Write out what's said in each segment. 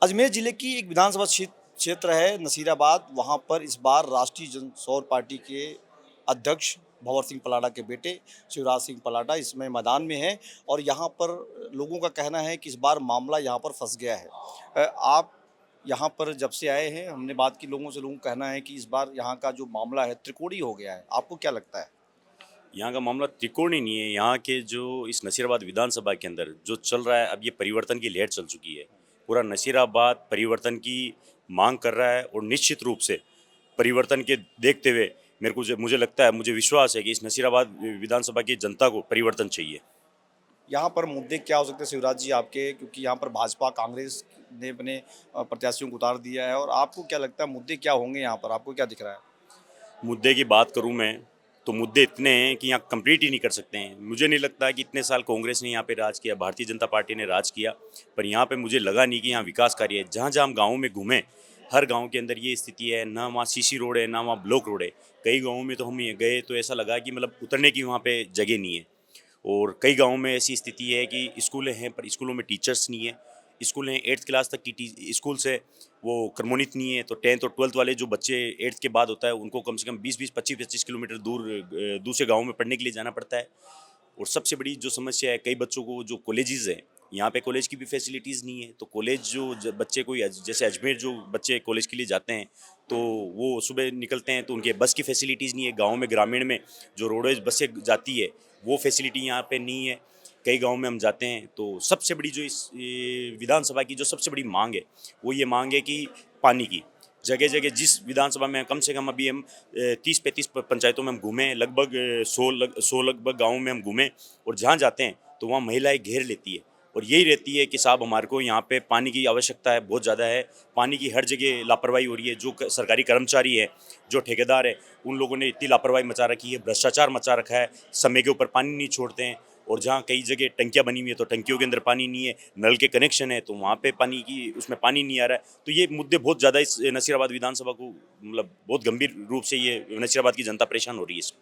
अजमेर जिले की एक विधानसभा क्षेत्र है नसीराबाद। वहाँ पर इस बार राष्ट्रीय जन सौर पार्टी के अध्यक्ष भंवर सिंह पलाड़ा के बेटे शिवराज सिंह पलाड़ा इसमें मैदान में हैं और यहाँ पर लोगों का कहना है कि इस बार मामला यहाँ पर फंस गया है। आप यहाँ पर जब से आए हैं, हमने बात की लोगों से, लोगों का कहना है कि इस बार यहाँ का जो मामला है त्रिकोणीय हो गया है। आपको क्या लगता है? यहाँ का मामला त्रिकोणीय नहीं है। यहाँ के जो इस नसीराबाद विधानसभा के अंदर जो चल रहा है, अब ये परिवर्तन की लहर चल चुकी है। पूरा नसीराबाद परिवर्तन की मांग कर रहा है और निश्चित रूप से परिवर्तन के देखते हुए मुझे लगता है, मुझे विश्वास है कि इस नसीराबाद विधानसभा की जनता को परिवर्तन चाहिए। यहाँ पर मुद्दे क्या हो सकते हैं शिवराज जी आपके, क्योंकि यहाँ पर भाजपा कांग्रेस ने अपने प्रत्याशियों को उतार दिया है, और आपको क्या लगता है मुद्दे क्या होंगे यहाँ पर? आपको क्या दिख रहा है? मुद्दे की बात करूं मैं तो मुद्दे इतने हैं कि यहाँ कंप्लीट ही नहीं कर सकते हैं। मुझे नहीं लगता कि इतने साल कांग्रेस ने यहाँ पे राज किया, भारतीय जनता पार्टी ने राज किया, पर यहाँ पे मुझे लगा नहीं कि यहाँ विकास कार्य है। जहाँ जहाँ हम गाँव में घूमें, हर गांव के अंदर ये स्थिति है, ना वहाँ सीसी रोड है ना वहाँ ब्लॉक रोड है। कई गाँवों में तो हम ये गए तो ऐसा लगा कि मतलब उतरने की वहाँ पे जगह नहीं है। और कई गाँवों में ऐसी स्थिति है कि स्कूलें हैं पर स्कूलों में टीचर्स नहीं है। स्कूल हैं 8th क्लास तक की स्कूल्स है, वो क्रमोन्नत नहीं है। तो 10th और 12th वाले जो बच्चे 8th के बाद होता है, उनको कम से कम 20-20, 25-25 किलोमीटर दूर दूसरे गाँव में पढ़ने के लिए जाना पड़ता है। और सबसे बड़ी जो समस्या है, कई बच्चों को जो कॉलेजेस हैं, यहाँ पे कॉलेज की भी फैसिलिटीज़ नहीं है। तो कॉलेज जो बच्चे कोई जैसे अजमेर जो बच्चे कॉलेज के लिए जाते हैं, तो वो सुबह निकलते हैं तो उनके बस की फैसिलिटीज़ नहीं है। गाँव में ग्रामीण में जो रोडवेज बसें जाती है, वो फैसिलिटी यहाँ पे नहीं है। कई गाँव में हम जाते हैं तो सबसे बड़ी जो इस विधानसभा की जो सबसे बड़ी मांग है, वो ये मांग है कि पानी की। जगह जगह जिस विधानसभा में कम से कम अभी हम 30-35 पंचायतों में हम घूमें, लगभग 100 लगभग गाँवों में हम घूमें, और जहाँ जाते हैं तो वहाँ महिलाएं घेर लेती है और यही रहती है कि साहब हमारे को यहाँ पे पानी की आवश्यकता है, बहुत ज़्यादा है। पानी की हर जगह लापरवाही हो रही है। जो सरकारी कर्मचारी है, जो ठेकेदार है, उन लोगों ने इतनी लापरवाही मचा रखी है, भ्रष्टाचार मचा रखा है, समय के ऊपर पानी नहीं छोड़ते हैं। और जहाँ कई जगह टंकियाँ बनी हुई है तो टंकियों के अंदर पानी नहीं है, नल के कनेक्शन है तो वहाँ पे पानी की उसमें पानी नहीं आ रहा है। तो ये मुद्दे बहुत ज़्यादा इस नसीराबाद विधानसभा को मतलब बहुत गंभीर रूप से ये नसीराबाद की जनता परेशान हो रही है इस।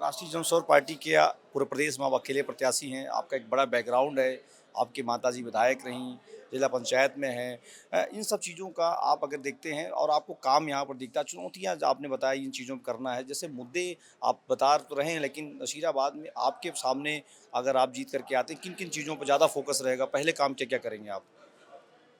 राष्ट्रीय जनसौर पार्टी के पूरे प्रदेश में आप अकेले प्रत्याशी हैं। आपका एक बड़ा बैकग्राउंड है, आपकी माताजी विधायक रहीं, जिला पंचायत में हैं। इन सब चीज़ों का आप अगर देखते हैं और आपको काम यहाँ पर दिखता है, चुनौतियाँ जो आपने बताई इन चीज़ों पर करना है, जैसे मुद्दे आप बता तो रहे हैं, लेकिन नशीराबाद में आपके सामने अगर आप जीत करके आते हैं, किन किन चीज़ों पर ज़्यादा फोकस रहेगा? पहले काम क्या क्या करेंगे आप?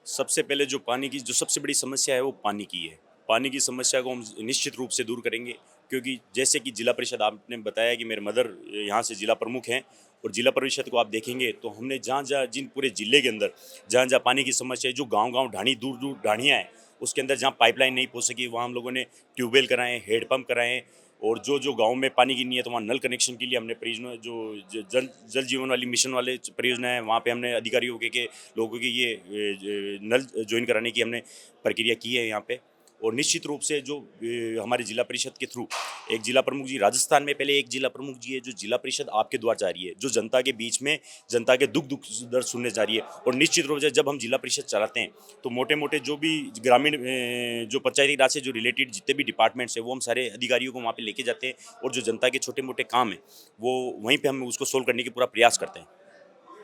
सबसे पहले जो पानी की जो सबसे बड़ी समस्या है वो पानी की है। पानी की समस्या को हम निश्चित रूप से दूर करेंगे, क्योंकि जैसे कि जिला परिषद आपने बताया कि मेरे मदर यहाँ से जिला प्रमुख हैं, और जिला परिषद को आप देखेंगे तो हमने जहाँ जहाँ जिन पूरे जिले के अंदर जहाँ जहाँ पानी की समस्या है, जो गांव-गांव ढाणी दूर दूर ढाणियाँ हैं, उसके अंदर जहाँ पाइपलाइन नहीं पहुँच सकी, वहाँ हम लोगों ने ट्यूबवेल कराएँ, हेडपम्प कराएँ। और जो जो गांव में पानी की नहीं है तो वहाँ नल कनेक्शन के लिए हमने परियोजना जो जल जीवन वाली मिशन वाले परियोजना है, वहाँ पे हमने अधिकारियों के लोगों की ये नल ज्वाइन कराने की हमने प्रक्रिया की है यहाँ पे। और निश्चित रूप से जो हमारे जिला परिषद के थ्रू एक जिला प्रमुख जी राजस्थान में पहले एक जिला प्रमुख जी है, जो जिला परिषद आपके द्वार जा रही है, जो जनता के बीच में जनता के दुख दुख दर्द सुनने जा रही है। और निश्चित रूप से जब हम जिला परिषद चलाते हैं तो मोटे मोटे जो भी ग्रामीण जो पंचायती राज से जो रिलेटेड जितने भी डिपार्टमेंट्स हैं, वो हम सारे अधिकारियों को वहाँ पे लेके जाते हैं, और जो जनता के छोटे मोटे काम हैं वो वहीं पे हम उसको सोल्व करने की पूरा प्रयास करते हैं।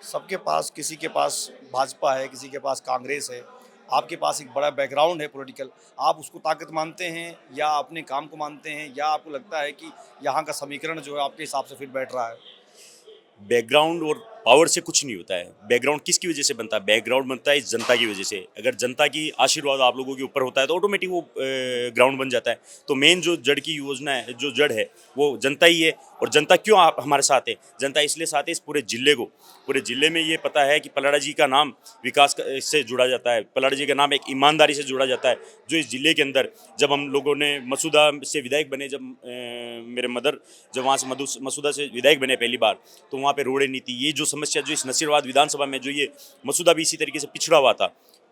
सबके पास, किसी के पास भाजपा है, किसी के पास कांग्रेस है, आपके पास एक बड़ा बैकग्राउंड है पॉलिटिकल। आप उसको ताकत मानते हैं या अपने काम को मानते हैं, या आपको लगता है कि यहाँ का समीकरण जो है आपके हिसाब से फिट बैठ रहा है? बैकग्राउंड और पावर से कुछ नहीं होता है। बैकग्राउंड किसकी वजह से बनता है? बैकग्राउंड बनता है इस जनता की वजह से। अगर जनता की आशीर्वाद आप लोगों के ऊपर होता है तो ऑटोमेटिक वो ग्राउंड बन जाता है। तो मेन जो जड़ की योजना है, जो जड़ है, वो जनता ही है। और जनता क्यों आप हमारे साथ है? जनता इसलिए साथ है, इस पूरे जिले को, पूरे जिले में ये पता है कि पलाड़ा जी का नाम से जुड़ा जाता है, पलाड़ा जी का नाम एक ईमानदारी से जुड़ा जाता है। जो इस जिले के अंदर जब हम लोगों ने मसूदा से विधायक बने, जब मेरे मदर जब वहाँ से मसूदा से विधायक बने पहली बार, तो वहाँ पे रोड़े नहीं थी। ये जो समस्या जो इस नसीराबाद विधानसभा में जो ये मसूदा भी इसी तरीके से पिछड़ा हुआ था,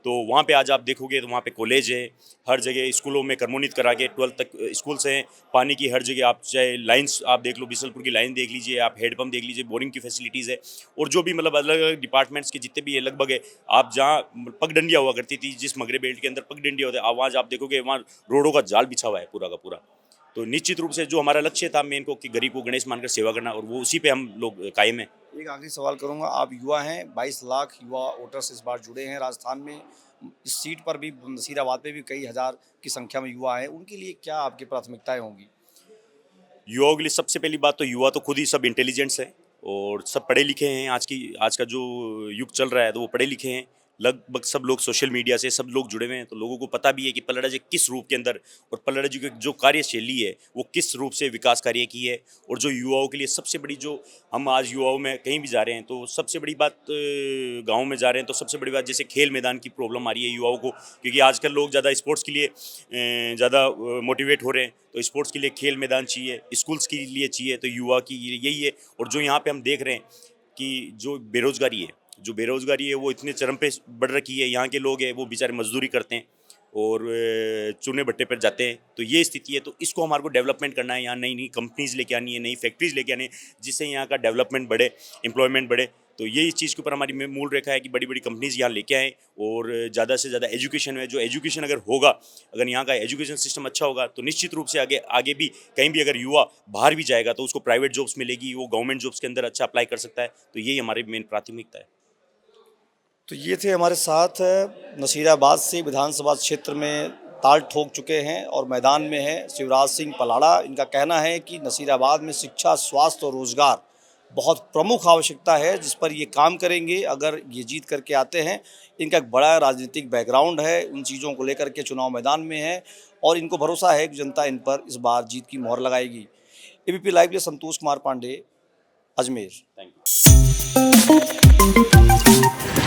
तो वहाँ पे आज आप देखोगे तो वहाँ पे कॉलेज है, हर जगह स्कूलों में क्रमोन्नत करा के 12th तक स्कूल्स हैं। पानी की हर जगह आप चाहे लाइंस आप देख लो, बिसलपुर की लाइन देख लीजिए, आप हेडपम्प देख लीजिए, बोरिंग की फैसिलिटीज़ है। और जो भी मतलब अलग अलग डिपार्टमेंट्स के जितने भी है लगभग है, आप जहाँ पगडंडियाँ हुआ करती थी, जिस मगरे बेल्ट के अंदर पगडंडियाँ होते हैं, आवाज़ आप देखोगे वहाँ रोडों का जाल बिछा हुआ है पूरा का पूरा। तो निश्चित रूप से जो हमारा लक्ष्य था मेन को, कि गरीब को गणेश मानकर सेवा करना, और वो उसी पे हम लोग कायम है। एक आखिरी सवाल करूंगा। आप युवा हैं, 22 लाख युवा वोटर्स इस बार जुड़े हैं राजस्थान में। इस सीट पर भी नसीराबाद पे भी कई हज़ार की संख्या में युवा हैं, उनके लिए क्या आपकी प्राथमिकताएं होंगी? युवाओं के लिए सबसे पहली बात तो युवा तो खुद ही सब इंटेलिजेंट्स हैं और सब पढ़े लिखे हैं। आज का जो युग चल रहा है तो वो पढ़े लिखे हैं। लगभग सब लोग सोशल मीडिया से सब लोग जुड़े हुए हैं, तो लोगों को पता भी है कि पल्लड़ा जी किस रूप के अंदर और पल्लड़ा जी की जो कार्यशैली है वो किस रूप से विकास कार्य की है। और जो युवाओं के लिए सबसे बड़ी, जो हम आज युवाओं में कहीं भी जा रहे हैं तो सबसे बड़ी बात, गाँव में जा रहे हैं तो सबसे बड़ी बात जैसे खेल मैदान की प्रॉब्लम आ रही है युवाओं को, क्योंकि आजकल लोग ज़्यादा स्पोर्ट्स के लिए ज़्यादा मोटिवेट हो रहे हैं। तो स्पोर्ट्स के लिए खेल मैदान चाहिए, स्कूल्स के लिए चाहिए, तो युवा की यही है। और जो यहाँ पे हम देख रहे हैं कि जो बेरोज़गारी है वो इतने चरम पे बढ़ रखी है। यहाँ के लोग हैं वो बेचारे मजदूरी करते हैं और चूने भट्टे पर जाते हैं, तो ये स्थिति है। तो इसको हमारे को डेवलपमेंट करना है, यहाँ नई नई कंपनीज़ लेके आनी है, नई फैक्ट्रीज़ लेके आनी है, जिससे यहाँ का डेवलपमेंट बढ़े, एम्प्लॉयमेंट बढ़े। तो ये इस चीज़ के ऊपर हमारी मूल रेखा है कि बड़ी बड़ी कंपनीज़ यहाँ लेके आएँ और ज़्यादा से ज़्यादा एजुकेशन है। जो एजुकेशन अगर होगा, अगर यहाँ का एजुकेशन सिस्टम अच्छा होगा तो निश्चित रूप से आगे आगे भी कहीं भी अगर युवा बाहर भी जाएगा तो उसको प्राइवेट जॉब्स मिलेगी, वो गवर्नमेंट जॉब्स के अंदर अच्छा अप्लाई कर सकता है। तो यही हमारी मेन प्राथमिकता है। तो ये थे हमारे साथ नसीराबाद से विधानसभा क्षेत्र में ताल ठोक चुके हैं और मैदान में है शिवराज सिंह पलाड़ा। इनका कहना है कि नसीराबाद में शिक्षा, स्वास्थ्य और रोजगार बहुत प्रमुख आवश्यकता है, जिस पर ये काम करेंगे अगर ये जीत करके आते हैं। इनका एक बड़ा राजनीतिक बैकग्राउंड है, उन चीज़ों को लेकर के चुनाव मैदान में है और इनको भरोसा है कि जनता इन पर इस बार जीत की मोहर लगाएगी। एबीपी लाइव के संतोष कुमार पांडे, अजमेर। Thank you.